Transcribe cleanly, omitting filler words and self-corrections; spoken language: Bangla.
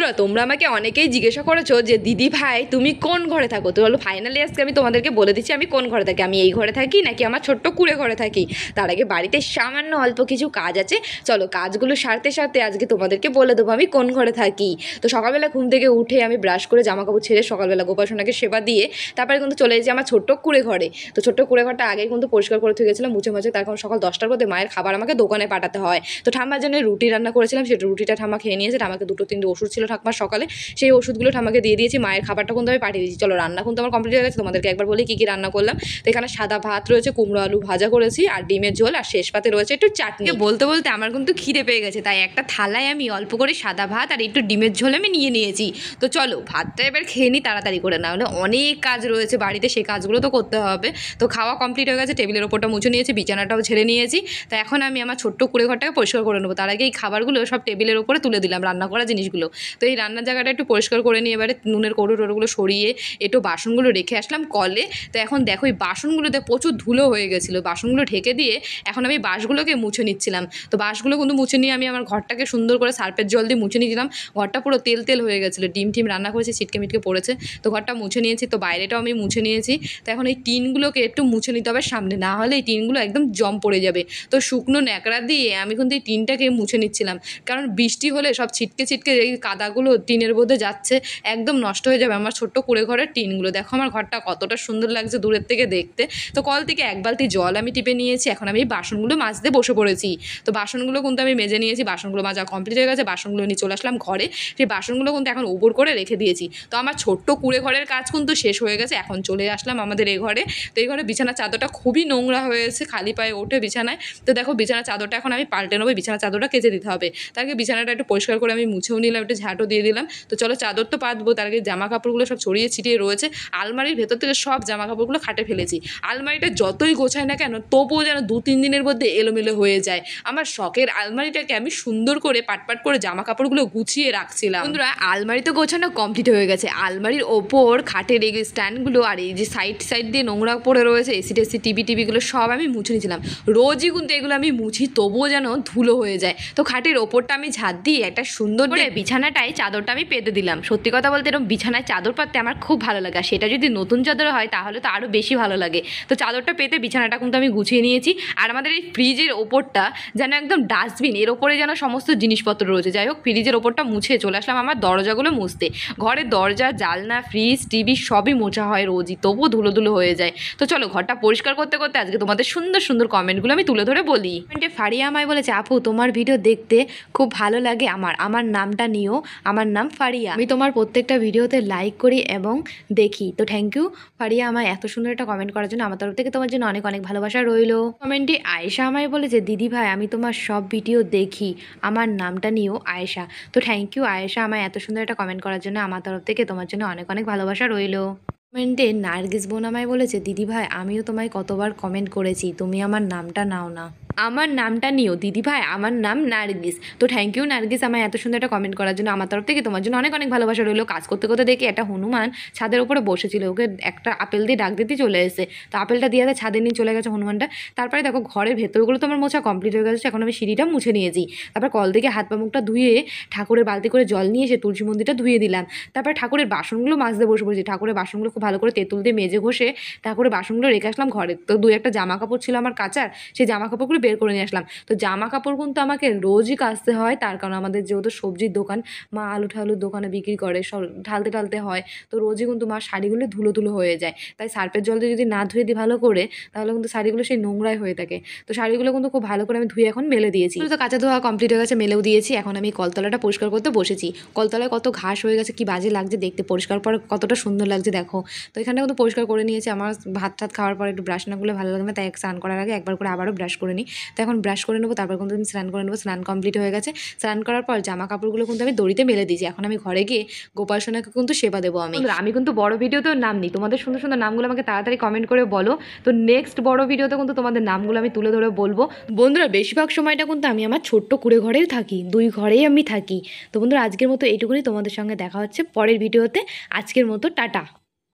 বন্ধুরা তোমরা আমাকে অনেকেই জিজ্ঞাসা করেছো যে দিদি ভাই তুমি কোন ঘরে থাকো, তো হলো ফাইনালি আজকে আমি তোমাদেরকে বলে দিচ্ছি আমি কোন ঘরে থাকি। আমি এই ঘরে থাকি নাকি আমার ছোট্ট কুড়ে ঘরে থাকি। তার আগে বাড়িতে সামান্য অল্প কিছু কাজ আছে, চলো কাজগুলো সারতে সারতে আজকে তোমাদেরকে বলে দেবো আমি কোন ঘরে থাকি। তো সকালবেলা ঘুম থেকে উঠে আমি ব্রাশ করে জামা কাপড় ছেড়ে সকালবেলা গোপাসনাকে সেবা দিয়ে তারপরে কিন্তু চলে এসেছি আমার ছোট্ট কুড়ে ঘরে। তো ছোট্ট কুড়ে ঘরটা আগে কিন্তু পরিষ্কার করে থুয়ে গেছিলাম মুছে মুছে, তার কারণ সকাল 10টার মধ্যে মায়ের খাবার আমাকে দোকানে পাঠাতে হয়। তো ঠাম্মার জন্য রুটি রান্না করেছিলাম, সেটা রুটিটা ঠাম্মা খেয়ে নিয়েছে। ঠাম্মাকে 2-3 ওষুধ ছিল ঠাম্মার সকালে, সেই ওষুধগুলো ঠাম্মাকে দিয়ে দিয়েছি। মায়ের খাবারটা কিন্তু আমি পাঠিয়ে দিয়েছি। চলো রান্না কিন্তু আমার কমপ্লিট হয়ে গেছে, তোমাদেরকে একবার বলি কী কী রান্না করলাম। তো এখানে সাদা ভাত রয়েছে, কুমড়ো আলু ভাজা করেছি, আর ডিমের ঝোল, আর শেষ পাতে রয়েছে একটু চাটনি। বলতে বলতে আমার কিন্তু খিদে পেয়ে গেছে, তাই একটা থালায় আমি অল্প করে সাদা ভাত আর একটু ডিমের ঝোল আমি নিয়ে নিয়েছি। তো চলো ভাতটা এবার খেয়ে নিই তাড়াতাড়ি করে, না হলে অনেক কাজ রয়েছে বাড়িতে, সেই কাজগুলো তো করতে হবে। তো খাওয়া কমপ্লিট হয়ে গেছে, টেবিলের ওপরটা মুছে নিয়েছি, বিছানাটাও ঝেড়ে নিয়েছি। তো এখন আমি আমার ছোট্ট কুড়ে ঘরটাকে পরিষ্কার করে নেবো। তার আগে এই খাবারগুলো সব টেবিলের ওপরে তুলে দিলাম, রান্না করা জিনিসগুলো। তো এই রান্নার জায়গাটা একটু পরিষ্কার করে নিয়ে এবারে নুনের কৌটো টোটোগুলো সরিয়ে একটু বাসনগুলো রেখে আসলাম কলে। তো এখন দেখো এই বাসনগুলোতে প্রচুর ধুলো হয়ে গেছিলো, বাসনগুলো ঢেকে দিয়ে এখন আমি বাসগুলোকে মুছে নিচ্ছিলাম। তো বাসগুলো কিন্তু মুছে নিয়ে আমি আমার ঘরটাকে সুন্দর করে সার্ফের জল দিয়ে মুছে নিয়েছিলাম। ঘরটা পুরো তেল তেল হয়ে গেছিলো, ডিম টিম রান্না করেছি, ছিটকে মিটকে পড়েছে। তো ঘরটা মুছে নিয়েছি, তো বাইরেটাও আমি মুছে নিয়েছি। তো এখন এই টিনগুলোকে একটু মুছে নিতে হবে সামনে, না হলে এই টিনগুলো একদম জম পড়ে যাবে। তো শুকনো ন্যাকড়া দিয়ে আমি কিন্তু এই টিনটাকে মুছে নিচ্ছিলাম, কারণ বৃষ্টি হলে সব ছিটকে ছিটকে এই কাদাগুলো টিনের মধ্যে যাচ্ছে, একদম নষ্ট হয়ে যাবে আমার ছোট্ট কুড়ে ঘরের টিনগুলো। দেখো আমার ঘরটা কতটা সুন্দর লাগছে দূরের থেকে দেখতে। তো কল থেকে এক বালতি জল আমি টিপে নিয়েছি, এখন আমি বাসনগুলো মাজতে বসে পড়েছি। তো বাসনগুলো কিন্তু আমি মেজে নিয়েছি, বাসনগুলো মাজা কমপ্লিট হয়ে গেছে, বাসনগুলো নিয়ে চলে আসলাম ঘরে। সেই বাসনগুলো কিন্তু এখন উপর করে রেখে দিয়েছি। তো আমার ছোট্ট কুড়ে ঘরের কাজ কিন্তু শেষ হয়ে গেছে, এখন চলে আসলাম আমাদের এই ঘরে। তো এই ঘরে বিছানার চাদরটা খুবই নোংরা হয়েছে, খালি পায়ে ওঠে বিছানায়। তো দেখো বিছানার চাদরটা এখন আমি পাল্টে নেবো, বিছানার চাদরটা কেচে দিতে হবে। তার আগে বিছানাটা একটু পরিষ্কার করে আমি মুছেও নিলাম, একটু ঝাঁটও দিয়ে দিলাম। তো চলো চাদর তো পাতবো, তার আগে জামা কাপড়গুলো সব ছড়িয়ে ছিটিয়ে রয়েছে, আলমারির ভেতর থেকে সব জামা কাপড়গুলো খাটে ফেলেছি। আলমারিটা যতই গোছায় না কেন তবুও যেন 2-3 দিনের মধ্যে এলোমেলো হয়ে যায়। আমার শখের আলমারিটাকে আমি সুন্দর করে পাটপাট করে জামা কাপড়গুলো গুছিয়ে রাখছিলাম। বন্ধুরা আলমারি তো গোছানো কমপ্লিট হয়ে গেছে, আলমারির ওপর খাটের এই স্ট্যান্ডগুলো আর এই যে সাইড সাইড দিয়ে নোংরা পড়ে রয়েছে, এসি টেসি টিভিগুলো সব আমি মুছে নিয়েছিলাম। রোজই কিন্তু এগুলো আমি মুছি, তবুও যেন ধুলো হয়ে যায়। তো খাটের ওপরটা আমি ঝাঁট দিয়ে একটা সুন্দর করে বিছানাটায় চাদরটা আমি পেতে দিলাম। সত্যি কথা বলতে এরকম বিছানায় চাদর পাততে আমার খুব ভালো লাগে, সেটা যদি নতুন চাদর হয় তাহলে তো আরও বেশি ভালো লাগে। তো চাদরটা পেতে বিছানাটা কিন্তু আমি গুছিয়ে নিয়েছি। আর আমাদের এই ফ্রিজের ওপরটা যেন একদম ডাস্টবিন, এর ওপরে যেন সমস্ত জিনিসপত্র রয়েছে। যাই হোক ফ্রিজের ওপরটা মুছে চলে আসলাম আমার দরজাগুলো মুছতে। ঘরের দরজা, জানলা, ফ্রিজ, টিভি সবই মোছা হয় রোজই, তবুও ধুলো ধুলো হয়ে যায়। তো চলো ঘরটা পরিষ্কার করতে করতে আজকে তোমাদের সুন্দর সুন্দর কমেন্টগুলো আমি তুলে ধরে বলি। কমেন্টে ফারিয়া আমায় বলেছে, আপু তোমার ভিডিও দেখতে খুব ভালো লাগে, আমার নামটা নিও, আমার নাম ফারিয়া, আমি তোমার প্রত্যেকটা ভিডিওতে লাইক করি এবং দেখি। তো থ্যাংক ইউ ফারিয়া আমায় এত সুন্দর একটা কমেন্ট করার জন্য, আমার তরফ থেকে তোমার জন্য অনেক অনেক ভালোবাসা রইলো। কমেন্টে আয়েশা আমায় বলেছে, দিদি ভাই আমি তোমার সব ভিডিও দেখি, আমার নামটা নিও আয়েশা। তো থ্যাংক ইউ আয়েশা আমায় এত সুন্দর একটা কমেন্ট করার জন্য, আমার তরফ থেকে তোমার জন্য অনেক অনেক ভালোবাসা রইলো। কমেন্টে নার্গিস বোন আমায় বলেছে, দিদি ভাই আমিও তোমায় কতবার কমেন্ট করেছি, তুমি আমার নামটা নাও না, আমার নামটা নিও দিদি ভাই, আমার নাম নার্গিস। তো থ্যাংক ইউ নার্গিস আমায় এত সুন্দর একটা কমেন্ট করার জন্য, আমার তরফ থেকে তোমার জন্য অনেক অনেক ভালোবাসা রইলো। কাজ করতে করতে দেখি একটা হনুমান ছাদের উপরে বসেছিল, ওকে একটা আপেল দিয়ে ডাক দিতে চলে এসে, তো আপেলটা দিয়ে ছাদে নিয়ে চলে গেছে হনুমানটা। তারপরে দেখো ঘরের ভেতরগুলো তো আমার মোছা কমপ্লিট হয়ে গেছে, এখন আমি সিঁড়িটা মুছে নিয়েছি। তারপর কল থেকে হাত পা মুখটা ধুয়ে ঠাকুরের বালতি করে জল নিয়ে এসে তুলসী মন্দিরটা ধুয়ে দিলাম। তারপরে ঠাকুরের বাসনগুলো মাজতে বসে পড়েছি, ঠাকুরের বাসনগুলো খুব ভালো করে তেঁতুল দিয়ে মেজে ঘষে ঠাকুরের বাসনগুলো রেখে আসলাম ঘরে। তো 2-1টা জামা কাপড় ছিল আমার কাচার, সেই জামা কাপড়গুলো বের করে নিয়ে আসলাম। তো জামা কাপড় কিন্তু আমাকে রোজই কাচতে হয়, তার কারণ আমাদের যেহেতু সবজির দোকান, মা আলু ঠালুর দোকানে বিক্রি করে, সব ঢালতে ঢালতে হয়। তো রোজই কিন্তু মা শাড়িগুলো ধুলো ধুলো হয়ে যায়, তাই সার্ফের জল দিয়ে যদি না ধুয়ে দিই ভালো করে, তাহলে কিন্তু শাড়িগুলো সেই নোংরাই হয়ে থাকে। তো শাড়িগুলো কিন্তু খুব ভালো করে আমি ধুয়ে এখন মেলে দিয়েছি। তো কাঁচা ধোয়া কমপ্লিট হয়ে গেছে, মেলেও দিয়েছি। এখন আমি কলতলাটা পরিষ্কার করতে বসেছি। কলতলায় কত ঘাস হয়ে গেছে, কি বাজে লাগছে দেখতে, পরিষ্কার পরে কতটা সুন্দর লাগছে দেখো। তো এখানটা কিন্তু পরিষ্কার করে নিয়েছি। আমার ভাত টাত খাওয়ার পরে একটু ব্রাশ না করলে ভালো লাগে না, তাই স্নান করার আগে একবার করে আবারও ব্রাশ করে নিই। তো এখন ব্রাশ করে নেবো, তারপর কিন্তু আমি স্নান করে নেবো। স্নান কমপ্লিট হয়ে গেছে। স্নান করার পর জামা কাপড়গুলো কিন্তু আমি দড়িতে মেলে দিয়েছি। এখন আমি ঘরে গিয়ে গোপাল সোনাকে কিন্তু সেবা দেবো। আমি কিন্তু বড় ভিডিওতেও নাম নিই, তোমাদের সুন্দর সুন্দর নামগুলো আমাকে তাড়াতাড়ি কমেন্ট করে বলো। তো নেক্সট বড় ভিডিওতে কিন্তু তোমাদের নামগুলো আমি তুলে ধরে বলবো। বন্ধুরা বেশিরভাগ সময়টা কিন্তু আমি আমার ছোট্ট কুড়ে ঘরেই থাকি, 2 ঘরেই আমি থাকি। তো বন্ধুরা আজকের মতো এইটুকুনি, তোমাদের সঙ্গে দেখা হচ্ছে পরের ভিডিওতে। আজকের মতো টাটা।